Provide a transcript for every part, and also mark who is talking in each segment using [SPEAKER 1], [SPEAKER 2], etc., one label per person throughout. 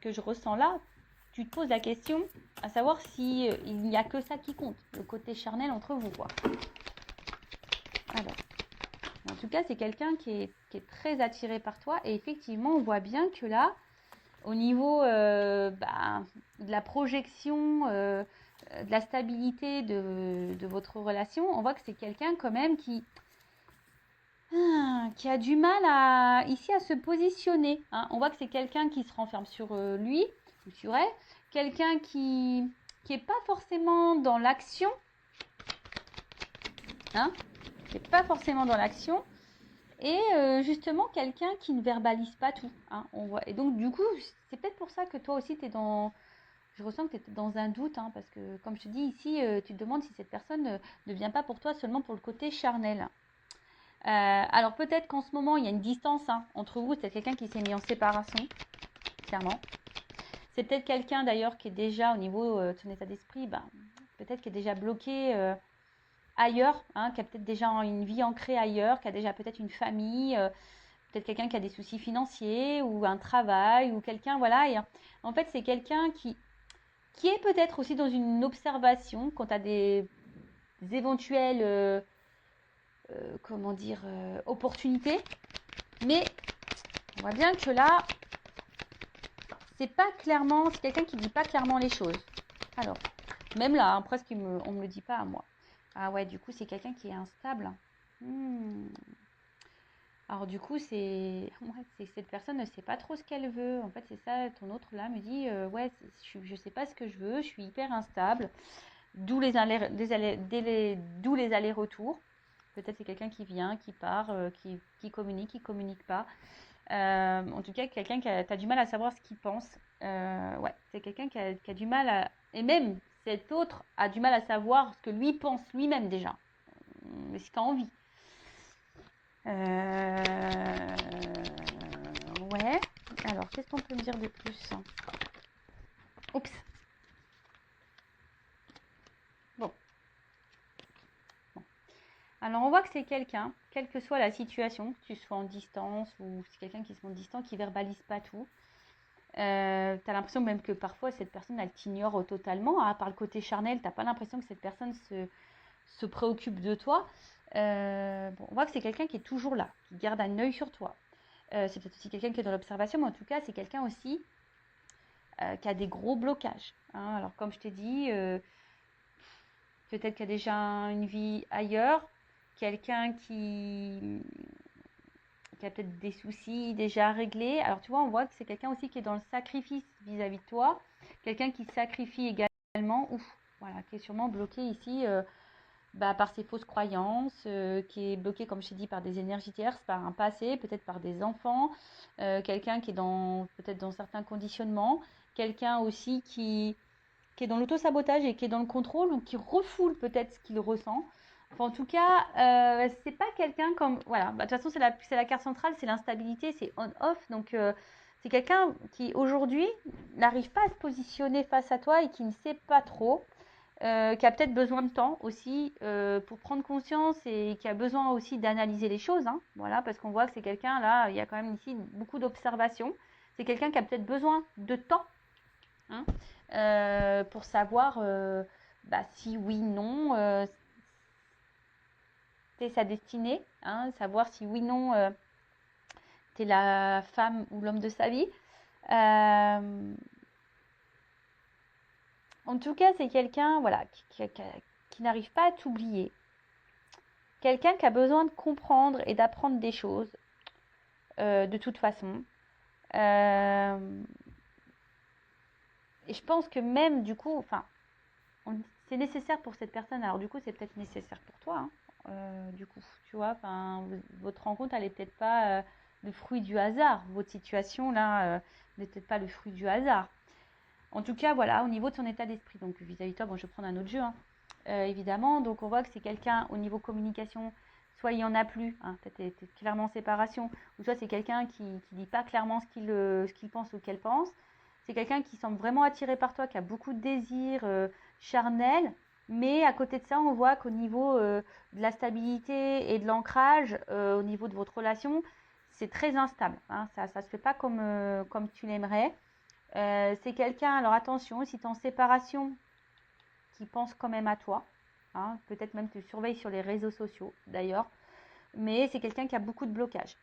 [SPEAKER 1] que je ressens là, tu te poses la question à savoir si il n'y a que ça qui compte, le côté charnel entre vous, quoi. Alors, en tout cas, c'est quelqu'un qui est très attiré par toi. Et effectivement, on voit bien que là, au niveau de la projection, de la stabilité de votre relation, on voit que c'est quelqu'un quand même qui a du mal ici à se positionner. Hein. On voit que c'est quelqu'un qui se renferme sur lui ou sur elle. Quelqu'un qui n'est pas forcément dans l'action. Hein, qui n'est pas forcément dans l'action. Et justement, quelqu'un qui ne verbalise pas tout. Hein, on voit. Et donc, du coup, c'est peut-être pour ça que toi aussi, tu es dans... Je ressens que tu es dans un doute, hein, parce que, comme je te dis ici, tu te demandes si cette personne ne vient pas pour toi seulement pour le côté charnel. Alors, peut-être qu'en ce moment, il y a une distance entre vous. C'est peut-être quelqu'un qui s'est mis en séparation, clairement. C'est peut-être quelqu'un, d'ailleurs, qui est déjà, au niveau de son état d'esprit, peut-être qui est déjà bloqué... ailleurs, qui a peut-être déjà une vie ancrée ailleurs, qui a déjà peut-être une famille, peut-être quelqu'un qui a des soucis financiers ou un travail ou quelqu'un, voilà. Et en fait, c'est quelqu'un qui est peut-être aussi dans une observation quant à des éventuelles, opportunités. Mais on voit bien que là, c'est quelqu'un qui dit pas clairement les choses. Alors, même là, presque on me le dit pas à moi. Ah ouais, du coup, c'est quelqu'un qui est instable. Alors du coup, c'est cette personne ne sait pas trop ce qu'elle veut. En fait, c'est ça, ton autre là me dit, je sais pas ce que je veux, je suis hyper instable. D'où les allers-retours. Peut-être c'est quelqu'un qui vient, qui part, qui communique pas. En tout cas, quelqu'un qui a du mal à savoir ce qu'il pense. Ouais, c'est quelqu'un qui a du mal à... Et même, cet autre a du mal à savoir ce que lui pense lui-même déjà. Mais ce qu'il a envie. Ouais. Alors, qu'est-ce qu'on peut me dire de plus? Oups. Bon. Alors, on voit que c'est quelqu'un, quelle que soit la situation, que tu sois en distance ou c'est quelqu'un qui se montre distant, qui verbalise pas tout. Tu as l'impression même que parfois cette personne, elle t'ignore totalement. Par le côté charnel, tu n'as pas l'impression que cette personne se préoccupe de toi. On voit que c'est quelqu'un qui est toujours là, qui garde un œil sur toi. C'est peut-être aussi quelqu'un qui est dans l'observation, mais en tout cas, c'est quelqu'un aussi qui a des gros blocages. Hein. Alors, comme je t'ai dit, peut-être qu'il y a déjà une vie ailleurs, quelqu'un qui a peut-être des soucis déjà à régler. Alors, tu vois, on voit que c'est quelqu'un aussi qui est dans le sacrifice vis-à-vis de toi, quelqu'un qui sacrifie également, voilà, qui est sûrement bloqué ici par ses fausses croyances, qui est bloqué, comme je t'ai dit, par des énergies tierces, par un passé, peut-être par des enfants, quelqu'un qui est peut-être dans certains conditionnements, quelqu'un aussi qui est dans l'auto-sabotage et qui est dans le contrôle ou qui refoule peut-être ce qu'il ressent. Enfin, en tout cas, c'est pas quelqu'un comme... Voilà, de toute façon, c'est la carte centrale, c'est l'instabilité, c'est on-off. Donc, c'est quelqu'un qui, aujourd'hui, n'arrive pas à se positionner face à toi et qui ne sait pas trop, qui a peut-être besoin de temps aussi pour prendre conscience et qui a besoin aussi d'analyser les choses. Hein, voilà, parce qu'on voit que c'est quelqu'un, là, il y a quand même ici beaucoup d'observations. C'est quelqu'un qui a peut-être besoin de temps. Hein, pour savoir si oui, non, c'est sa destinée, hein, savoir si oui, non, t'es la femme ou l'homme de sa vie. En tout cas, c'est quelqu'un voilà, qui n'arrive pas à t'oublier. Quelqu'un qui a besoin de comprendre et d'apprendre des choses, de toute façon. Et je pense que même, du coup, c'est nécessaire pour cette personne. Alors, du coup, c'est peut-être nécessaire pour toi, du coup, tu vois. Votre rencontre, elle n'est peut-être pas le fruit du hasard. Votre situation, là, n'est peut-être pas le fruit du hasard. En tout cas, voilà, au niveau de son état d'esprit. Donc, vis-à-vis de toi, bon, je vais prendre un autre jeu, évidemment. Donc, on voit que c'est quelqu'un, au niveau communication, soit il n'y en a plus, peut-être t'es clairement en séparation, ou soit c'est quelqu'un qui ne dit pas clairement ce qu'il pense ou qu'elle pense. C'est quelqu'un qui semble vraiment attiré par toi, qui a beaucoup de désirs charnels, mais à côté de ça, on voit qu'au niveau de la stabilité et de l'ancrage, au niveau de votre relation, c'est très instable. Ça ne se fait pas comme tu l'aimerais. C'est quelqu'un, alors attention, si tu es en séparation, qui pense quand même à toi. Hein, peut-être même te surveille sur les réseaux sociaux d'ailleurs. Mais c'est quelqu'un qui a beaucoup de blocage.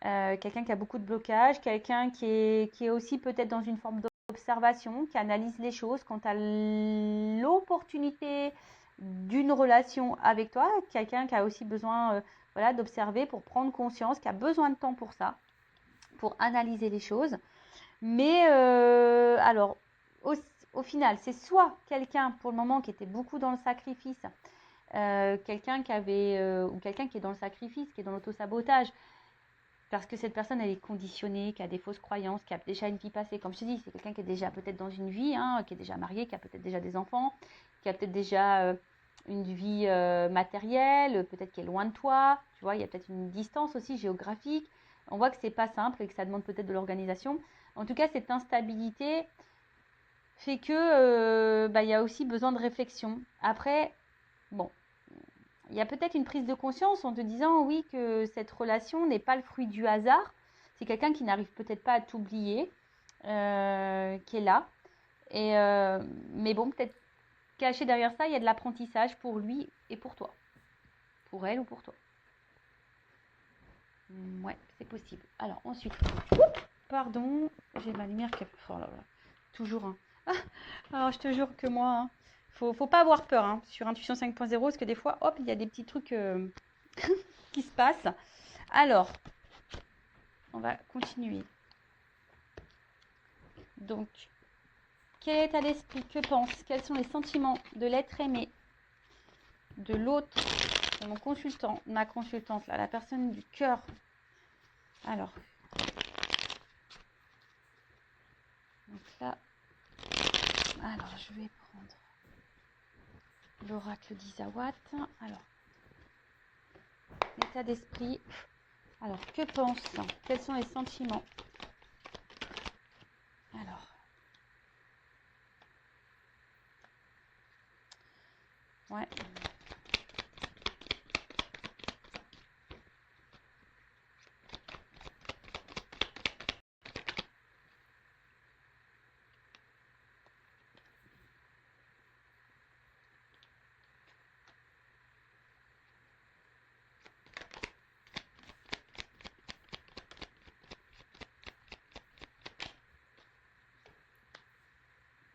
[SPEAKER 1] Quelqu'un qui a beaucoup de blocage, quelqu'un qui est aussi peut-être dans une forme d'observation, qui analyse les choses quand tu as l'opportunité d'une relation avec toi, quelqu'un qui a aussi besoin voilà, d'observer pour prendre conscience, qui a besoin de temps pour ça, pour analyser les choses. Mais alors, au final, c'est soit quelqu'un pour le moment qui était beaucoup dans le sacrifice, quelqu'un qui avait, ou quelqu'un qui est dans le sacrifice, qui est dans l'autosabotage, parce que cette personne, elle est conditionnée, qui a des fausses croyances, qui a déjà une vie passée. Comme je te dis, c'est quelqu'un qui est déjà peut-être dans une vie, hein, qui est déjà marié, qui a peut-être déjà des enfants, qui a peut-être déjà une vie matérielle, peut-être qui est loin de toi. Tu vois, il y a peut-être une distance aussi géographique. On voit que c'est pas simple et que ça demande peut-être de l'organisation. En tout cas, cette instabilité fait que il y a aussi besoin de réflexion. Après, bon, il y a peut-être une prise de conscience en te disant oui que cette relation n'est pas le fruit du hasard. C'est quelqu'un qui n'arrive peut-être pas à t'oublier, qui est là. Et, mais bon, peut-être caché derrière ça, il y a de l'apprentissage pour lui et pour toi. Pour elle ou pour toi. Ouais, c'est possible. Alors ensuite, pardon, j'ai ma lumière qui a... Oh là là, toujours. Hein. Alors je te jure que moi, hein, faut pas avoir peur hein, sur Intuition 5.0, parce que des fois, hop, il y a des petits trucs qui se passent. Alors, on va continuer. Donc, quel est état d'esprit? Que pense? Quels sont les sentiments de l'être aimé, de l'autre, de mon consultant, ma consultante, là, la personne du cœur? Alors, donc là, alors je vais prendre l'oracle d'Isawat. Alors, l'état d'esprit. Alors, que pense? Quels sont les sentiments? Alors, ouais.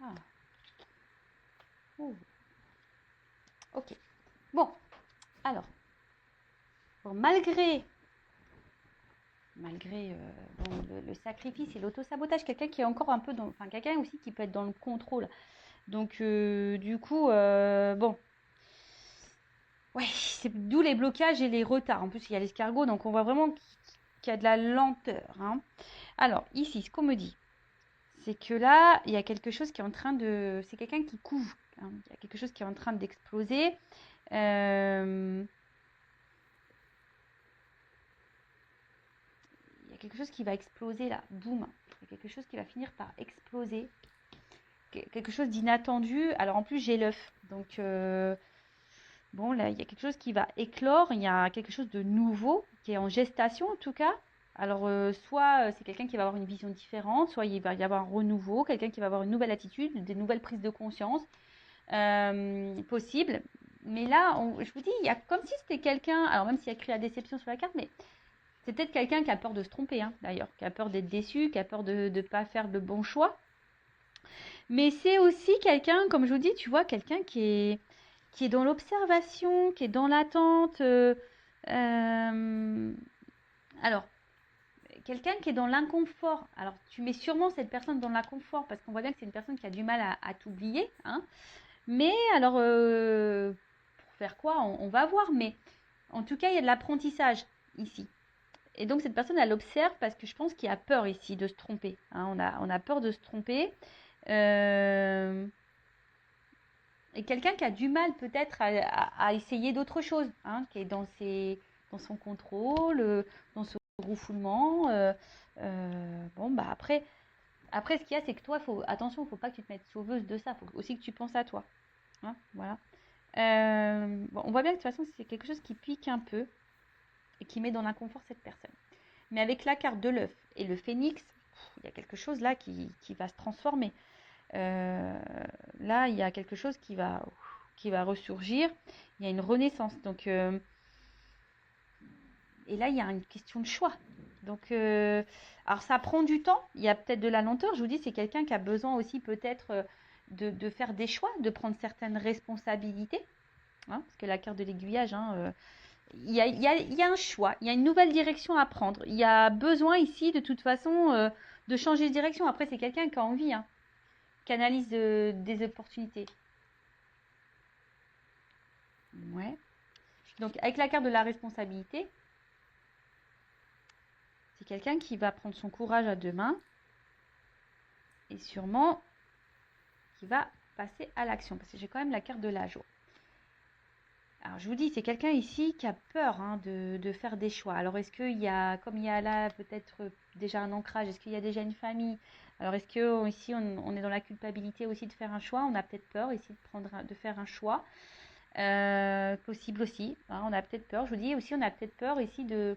[SPEAKER 1] Ah. Ouh. Ok. Bon, alors, bon, malgré bon, le sacrifice et l'auto-sabotage, quelqu'un qui est encore un peu dans... Enfin, quelqu'un aussi qui peut être dans le contrôle. Donc, du coup, bon. Ouais, c'est d'où les blocages et les retards. En plus, il y a l'escargot, donc on voit vraiment qu'il y a de la lenteur. Hein. Alors, ici, ce qu'on me dit, c'est que là, il y a quelque chose qui est en train de... C'est quelqu'un qui couve. Hein. Il y a quelque chose qui est en train d'exploser. Il y a quelque chose qui va exploser là, boum. Il y a quelque chose qui va finir par exploser. Quelque chose d'inattendu. Alors en plus, j'ai l'œuf. Donc, bon, là, il y a quelque chose qui va éclore. Il y a quelque chose de nouveau qui est en gestation en tout cas. Alors, soit c'est quelqu'un qui va avoir une vision différente, soit il va y avoir un renouveau, quelqu'un qui va avoir une nouvelle attitude, des nouvelles prises de conscience possibles. Mais là, je vous dis, il y a comme si c'était quelqu'un, alors même s'il y a écrit la déception sur la carte, mais c'est peut-être quelqu'un qui a peur de se tromper, hein, d'ailleurs, qui a peur d'être déçu, qui a peur de ne pas faire le bon choix. Mais c'est aussi quelqu'un, comme je vous dis, tu vois, quelqu'un qui est dans l'observation, qui est dans l'attente. Alors, quelqu'un qui est dans l'inconfort. Alors, tu mets sûrement cette personne dans l'inconfort parce qu'on voit bien que c'est une personne qui a du mal à t'oublier. Hein. Mais alors, pour faire quoi on va voir. Mais en tout cas, il y a de l'apprentissage ici. Et donc, cette personne, elle observe parce que je pense qu'il y a peur ici de se tromper. Hein. On a peur de se tromper. Et quelqu'un qui a du mal peut-être à essayer d'autres choses, hein, qui est dans son contrôle, dans ce refoulement. Bon, bah après, ce qu'il y a, c'est que toi, attention, il ne faut pas que tu te mettes sauveuse de ça. Il faut aussi que tu penses à toi. Hein, voilà. Bon, on voit bien que de toute façon, c'est quelque chose qui pique un peu et qui met dans l'inconfort cette personne. Mais avec la carte de l'œuf et le phénix, il y a quelque chose là qui va se transformer. Là, il y a quelque chose qui va ressurgir. Il y a une renaissance. Donc, et là, il y a une question de choix. Donc, alors ça prend du temps. Il y a peut-être de la lenteur. Je vous dis, c'est quelqu'un qui a besoin aussi peut-être de faire des choix, de prendre certaines responsabilités. Hein, parce que la carte de l'aiguillage, il y a un choix, il y a une nouvelle direction à prendre. Il y a besoin ici, de toute façon, de changer de direction. Après, c'est quelqu'un qui a envie, qui analyse des opportunités. Ouais. Donc, avec la carte de la responsabilité, c'est quelqu'un qui va prendre son courage à deux mains et sûrement qui va passer à l'action. Parce que j'ai quand même la carte de la joie. Alors, je vous dis, c'est quelqu'un ici qui a peur de faire des choix. Alors, est-ce qu'il y a, comme il y a là peut-être déjà un ancrage, est-ce qu'il y a déjà une famille? Alors, est-ce que ici, on est dans la culpabilité aussi de faire un choix? On a peut-être peur ici de faire un choix. Possible aussi. Hein, on a peut-être peur. Je vous dis aussi, on a peut-être peur ici de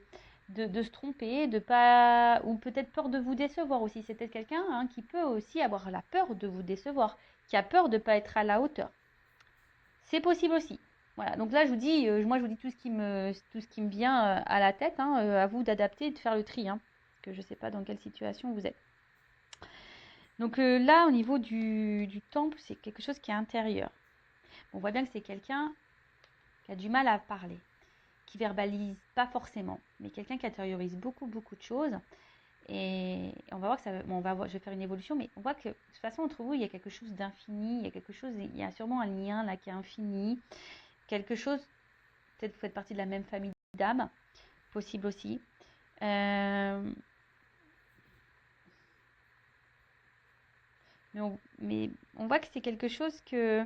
[SPEAKER 1] se tromper, de pas, ou peut-être peur de vous décevoir aussi. C'est peut-être quelqu'un qui peut aussi avoir la peur de vous décevoir, qui a peur de ne pas être à la hauteur. C'est possible aussi. Voilà, donc là je vous dis, moi je vous dis tout ce qui me vient à la tête, à vous d'adapter et de faire le tri, parce que je ne sais pas dans quelle situation vous êtes. Donc là au niveau du temple, c'est quelque chose qui est intérieur. On voit bien que c'est quelqu'un qui a du mal à parler, qui verbalise pas forcément, mais quelqu'un qui intériorise beaucoup de choses. Et on va voir que ça, je vais faire une évolution, mais on voit que de toute façon entre vous il y a quelque chose d'infini, il y a sûrement un lien là qui est infini. Quelque chose, peut-être vous faites partie de la même famille d'âmes, possible aussi. Mais on voit que c'est quelque chose que...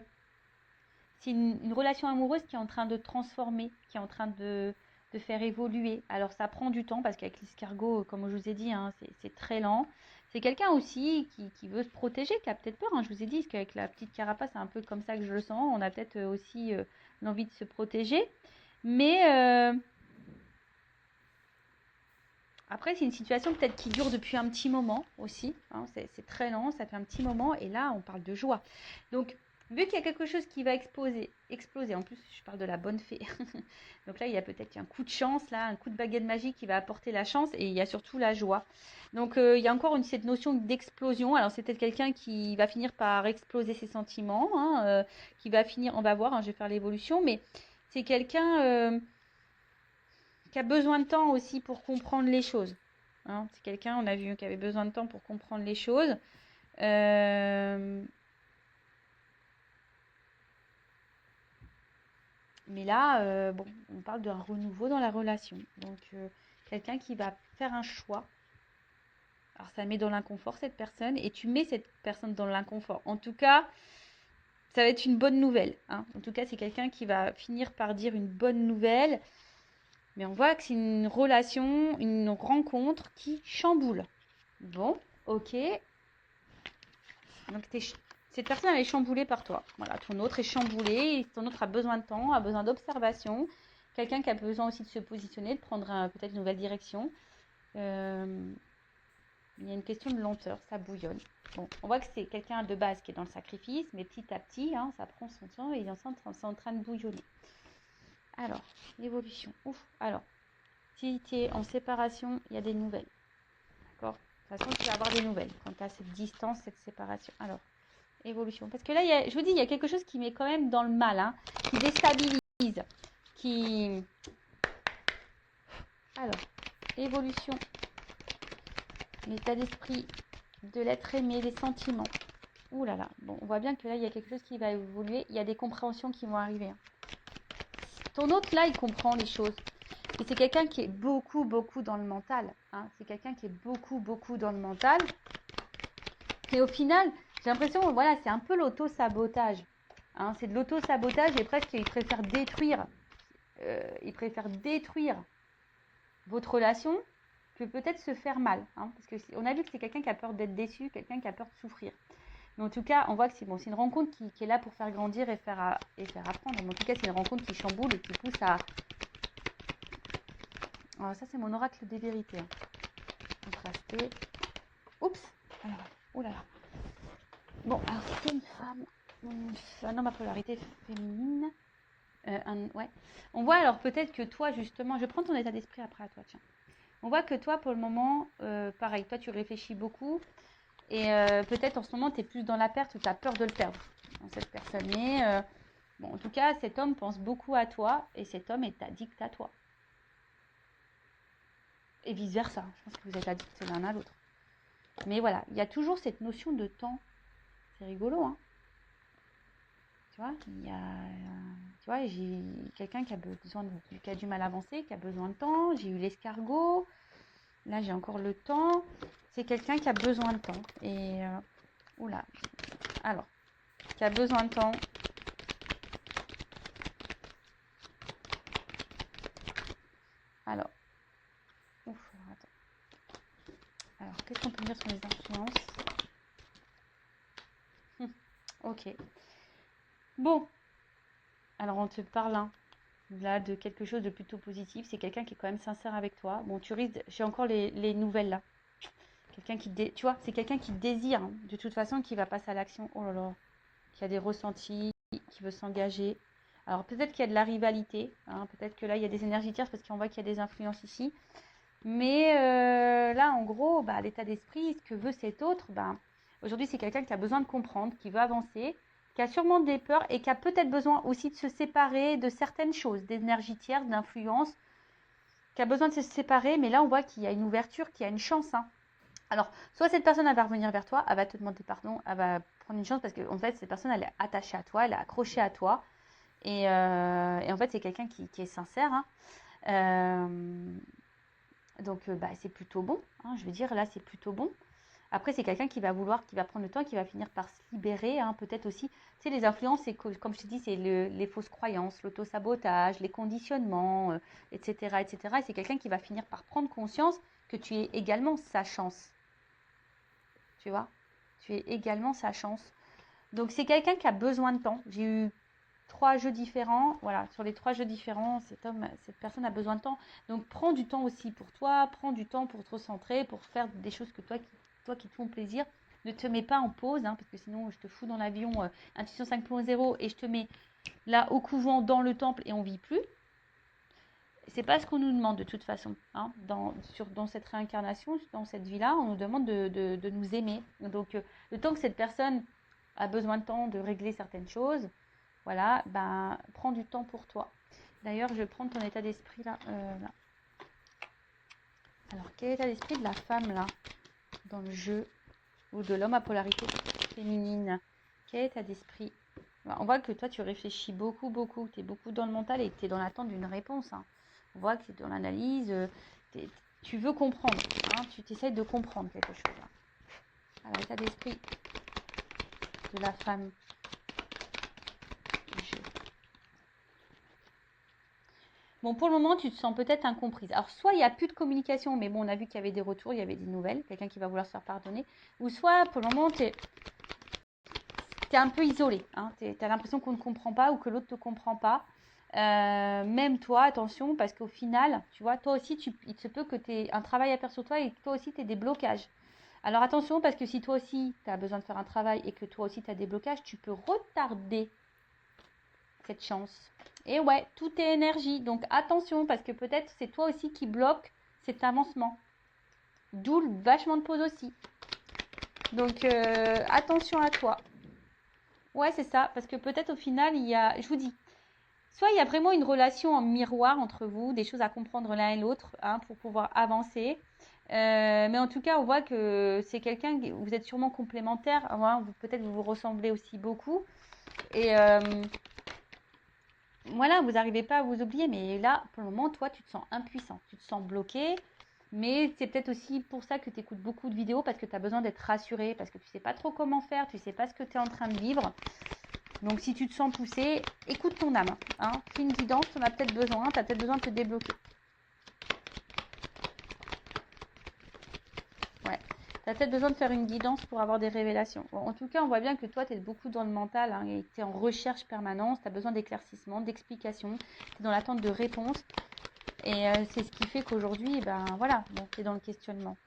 [SPEAKER 1] C'est une relation amoureuse qui est en train de transformer, qui est en train de faire évoluer. Alors ça prend du temps parce qu'avec l'escargot, comme je vous ai dit, c'est très lent. C'est quelqu'un aussi qui veut se protéger, qui a peut-être peur. Je vous ai dit qu'avec la petite carapace, c'est un peu comme ça que je le sens. On a peut-être aussi l'envie de se protéger. Mais après, c'est une situation peut-être qui dure depuis un petit moment aussi. C'est très lent, ça fait un petit moment. Et là, on parle de joie. Donc, vu qu'il y a quelque chose qui va exploser, en plus, je parle de la bonne fée. Donc là, il y a peut-être un coup de chance, là, un coup de baguette magique qui va apporter la chance. Et il y a surtout la joie. Donc, il y a encore cette notion d'explosion. Alors, c'est peut-être quelqu'un qui va finir par exploser ses sentiments. Qui va finir, on va voir, je vais faire l'évolution. Mais c'est quelqu'un... qui a besoin de temps aussi pour comprendre les choses. C'est quelqu'un, on a vu, qui avait besoin de temps pour comprendre les choses. Mais là, bon, on parle d'un renouveau dans la relation. Donc, quelqu'un qui va faire un choix. Alors, ça met dans l'inconfort cette personne et tu mets cette personne dans l'inconfort. En tout cas, ça va être une bonne nouvelle. En tout cas, c'est quelqu'un qui va finir par dire une bonne nouvelle. Mais on voit que c'est une relation, une rencontre qui chamboule. Bon, ok. Donc, cette personne, elle est chamboulée par toi. Voilà, ton autre est chamboulé. Ton autre a besoin de temps, a besoin d'observation. Quelqu'un qui a besoin aussi de se positionner, de prendre peut-être une nouvelle direction. Il y a une question de lenteur, ça bouillonne. Bon, on voit que c'est quelqu'un de base qui est dans le sacrifice, mais petit à petit, ça prend son temps et c'est en train de bouillonner. Alors, l'évolution. Ouf, alors, si tu es en séparation, il y a des nouvelles. D'accord ? De toute façon, tu vas avoir des nouvelles quand tu as cette distance, cette séparation. Alors, évolution. Parce que là, je vous dis, il y a quelque chose qui met quand même dans le mal, qui déstabilise, qui... Alors, évolution. L'état d'esprit de l'être aimé, des sentiments. Ouh là là. Bon, on voit bien que là, il y a quelque chose qui va évoluer. Il y a des compréhensions qui vont arriver. Ton autre, là, il comprend les choses. Et c'est quelqu'un qui est beaucoup dans le mental. C'est quelqu'un qui est beaucoup dans le mental. Et au final, j'ai l'impression, voilà, c'est un peu l'auto-sabotage. C'est de l'auto-sabotage et presque, il préfère détruire votre relation que peut-être se faire mal. Parce qu'on a vu que c'est quelqu'un qui a peur d'être déçu, quelqu'un qui a peur de souffrir. Mais en tout cas, on voit que c'est une rencontre qui est là pour faire grandir et faire apprendre. Mais en tout cas, c'est une rencontre qui chamboule et qui pousse à... Alors ça, c'est mon oracle des vérités. Contrasté. Oups. Alors, oh là là. Bon, alors c'était une femme, un homme à polarité féminine. Ouais. On voit alors peut-être que toi, justement, je vais prendre ton état d'esprit après à toi, tiens. On voit que toi, pour le moment, pareil, toi, tu réfléchis beaucoup. Et peut-être en ce moment, tu es plus dans la perte ou tu as peur de le perdre, dans cette personne. Mais bon, en tout cas, cet homme pense beaucoup à toi et cet homme est addict à toi. Et vice-versa. Je pense que vous êtes addicts l'un à l'autre. Mais voilà, il y a toujours cette notion de temps. C'est rigolo, hein. Tu vois, tu vois, j'ai quelqu'un qui a besoin qui a du mal à avancer, qui a besoin de temps. J'ai eu l'escargot. Là, j'ai encore le temps. C'est quelqu'un qui a besoin de temps. Et oula. Alors, qui a besoin de temps. Alors, ouf, attends. Alors, qu'est-ce qu'on peut dire sur les influences? Ok. Bon. Alors, on te parle là de quelque chose de plutôt positif. C'est quelqu'un qui est quand même sincère avec toi. Bon, tu risques. J'ai encore les nouvelles là. Quelqu'un qui, tu vois, c'est quelqu'un qui désire, hein, de toute façon, qui va passer à l'action. Oh là là. Qui a des ressentis, qui veut s'engager. Alors, peut-être qu'il y a de la rivalité. Hein, peut-être que là, il y a des énergies tierces parce qu'on voit qu'il y a des influences ici. Mais là, en gros, bah, l'état d'esprit, ce que veut cet autre, bah, aujourd'hui, c'est quelqu'un qui a besoin de comprendre, qui veut avancer, qui a sûrement des peurs et qui a peut-être besoin aussi de se séparer de certaines choses, d'énergie tierce, d'influence, qui a besoin de se séparer. Mais là, on voit qu'il y a une ouverture, qu'il y a une chance. Hein. Alors, soit cette personne, elle va revenir vers toi, elle va te demander pardon, elle va prendre une chance parce qu'en fait, cette personne, elle est attachée à toi, elle est accrochée à toi. Et en fait, c'est quelqu'un qui est sincère. Hein. Donc, bah, c'est plutôt bon. Hein, je veux dire, là, c'est plutôt bon. Après, c'est quelqu'un qui va vouloir, qui va prendre le temps, qui va finir par se libérer. Hein, peut-être aussi, tu sais, les influences, c'est comme je te dis, c'est les fausses croyances, l'autosabotage, les conditionnements, etc., etc. Et c'est quelqu'un qui va finir par prendre conscience que tu es également sa chance. Tu vois, tu es également sa chance. Donc, c'est quelqu'un qui a besoin de temps. J'ai eu 3 jeux différents. Voilà, sur les 3 jeux différents, cette personne a besoin de temps. Donc, prends du temps aussi pour toi. Prends du temps pour te recentrer, pour faire des choses que toi qui te font plaisir. Ne te mets pas en pause, hein, parce que sinon, je te fous dans l'avion Intuition 5.0 et je te mets là au couvent, dans le temple et on vit plus. C'est pas ce qu'on nous demande de toute façon. Hein. Dans cette réincarnation, dans cette vie-là, on nous demande de nous aimer. Donc, le temps que cette personne a besoin de temps de régler certaines choses, voilà, ben, prends du temps pour toi. D'ailleurs, je vais prendre ton état d'esprit là, là. Alors, quel état d'esprit de la femme là, dans le jeu, ou de l'homme à polarité féminine? Quel état d'esprit? On voit que toi, tu réfléchis beaucoup, beaucoup. Tu es beaucoup dans le mental et que tu es dans l'attente d'une réponse. Hein. On voit que c'est dans l'analyse. Tu veux comprendre. Hein, tu t'essayes de comprendre quelque chose. Hein. Alors, l'état d'esprit de la femme. Bon, pour le moment, tu te sens peut-être incomprise. Alors, soit il n'y a plus de communication, mais bon, on a vu qu'il y avait des retours, il y avait des nouvelles, quelqu'un qui va vouloir se faire pardonner. Ou soit, pour le moment, tu es un peu isolé. Hein, tu as l'impression qu'on ne comprend pas ou que l'autre ne te comprend pas. Même toi, attention, parce qu'au final, tu vois, toi aussi, il se peut que tu aies un travail à faire sur toi et que toi aussi, tu aies des blocages. Alors, attention, parce que si toi aussi, tu as besoin de faire un travail et que toi aussi, tu as des blocages, tu peux retarder cette chance. Et ouais, tout est énergie. Donc attention, parce que peut-être c'est toi aussi qui bloque cet avancement. D'où le vachement de pause aussi. Donc attention à toi. Ouais, c'est ça. Parce que peut-être au final, il y a, je vous dis, soit il y a vraiment une relation en miroir entre vous, des choses à comprendre l'un et l'autre, hein, pour pouvoir avancer. Mais en tout cas, on voit que c'est quelqu'un, vous êtes sûrement complémentaires. Hein, peut-être vous vous ressemblez aussi beaucoup. Et voilà, vous n'arrivez pas à vous oublier, mais là, pour le moment, toi, tu te sens impuissant, tu te sens bloqué, mais c'est peut-être aussi pour ça que tu écoutes beaucoup de vidéos, parce que tu as besoin d'être rassuré, parce que tu ne sais pas trop comment faire, tu ne sais pas ce que tu es en train de vivre. Donc, si tu te sens poussé, écoute ton âme. Hein. Fais une guidance, tu en as peut-être besoin, tu as peut-être besoin de te débloquer. Ouais. Tu as peut-être besoin de faire une guidance pour avoir des révélations. Bon, en tout cas, on voit bien que toi, tu es beaucoup dans le mental, hein, et tu es en recherche permanente, tu as besoin d'éclaircissement, d'explications, tu es dans l'attente de réponses. Et c'est ce qui fait qu'aujourd'hui, ben voilà, bon, tu es dans le questionnement.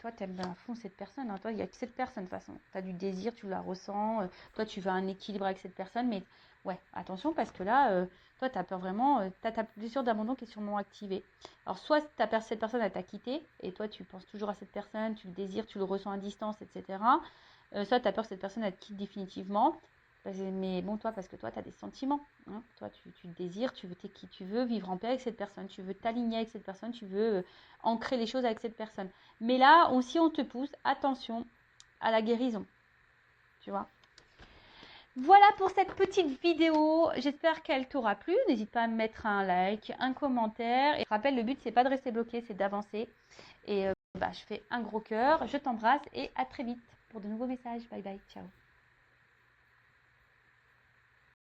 [SPEAKER 1] toi, tu aimes à fond cette personne. Hein. Toi, il n'y a que cette personne de toute façon. Tu as du désir, tu la ressens. Toi, tu veux un équilibre avec cette personne. Mais ouais, attention parce que là, toi, tu as peur vraiment. Tu as ta blessure d'abandon qui est sûrement activée. Alors, soit cette personne, elle t'a quitté. Et toi, tu penses toujours à cette personne. Tu le désires, tu le ressens à distance, etc. Soit tu as peur que cette personne, elle te quitte définitivement. Mais bon, toi, parce que toi, tu as des sentiments. Hein. Toi, tu le désires, tu veux t'es qui tu veux vivre en paix avec cette personne. Tu veux t'aligner avec cette personne. Tu veux ancrer les choses avec cette personne. Mais là, si on te pousse, attention à la guérison. Tu vois. Voilà pour cette petite vidéo. J'espère qu'elle t'aura plu. N'hésite pas à me mettre un like, un commentaire. Et je te rappelle, le but, c'est pas de rester bloqué, c'est d'avancer. Et je fais un gros cœur. Je t'embrasse et à très vite pour de nouveaux messages. Bye bye. Ciao.